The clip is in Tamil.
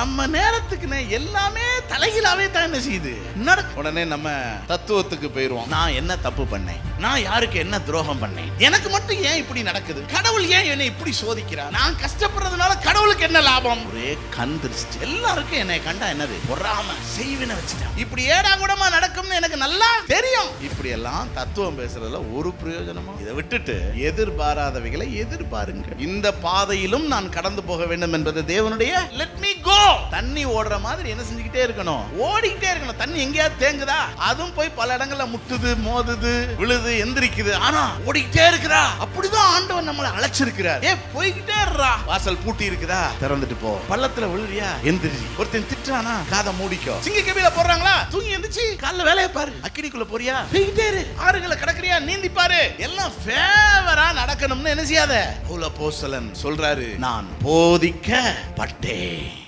நம்ம நேரத்துக்குன்னு எல்லாமே தலைகீழாவே தான் என்ன செய்யுது. உடனே நம்ம தத்துவத்துக்கு போயிருவோம். நான் என்ன தப்பு பண்ணேன், நான் யாருக்கு என்ன துரோகம் பண்ணேன், எனக்கு மட்டும் ஏன் இப்படி நடக்குது, கடவுள் ஏன் என்னை இப்படி சோதிக்கிறார், நான் கஷ்டப்படுறதுனால கடவுளுக்கு என்ன லாபம். ஒரே கண் திருஷ்டி. எல்லாருக்கும் என்னை கண்டா என்னது பொறாம செய்வின வச்சுட்டேன். இப்படி ஏடா கூடமா நடக்கும்னு எனக்கு நல்லா தெரியும். இப்படி எல்லாம் தத்துவம் பேசுறதுல ஒரு பிரயோஜனமா. இதை விட்டுட்டு எதிர்பாராதவைகளை எதிர்பாருங்க. இந்த பாதையிலும் நான் கடந்து போக வேண்டும் என்பது தேவனுடைய let me go. தண்ணி ஓடுற மாதிரி என்ன செஞ்சுக்கிட்டே இருக்கணும், ஓடிக்கிட்டே இருக்கணும். தண்ணி எங்கேயாவது தேங்குதா, அதுவும் போய் பல இடங்கள்ல முட்டுது, மோதுது, விழுது, எந்திரிக்குது. ஆனா ஓடிக்கிட்டே இருக்கிறா. அப்படிதான் ஆண்டவன் நம்மளை அழைச்சிருக்கிறார். போய்கிட்டே இருறா. வாசல் பூட்டி இருக்குதா, திறந்துட்டு போ. பள்ளத்துல விழுறியா, எந்திரி. ஒருத்தன் திட்டுறானா, காதை மூடிக்கோ. சிங்க கபில போடுறாங்களா, தூங்கி எந்திரிச்சு காலைல வேலையை பாரு. அக்கினிக்குள்ள போறியா, போய்கிட்டே இரு. ஆறுகளை கடக்குறியா, நீந்தி பாரு. எல்லாம் ஃபேவரா நடக்கணும்னு என்ன செய்யாத. பவுல் அப்போஸ்தலன் சொல்றாரு, நான் போதிக்கப்பட்டேன்.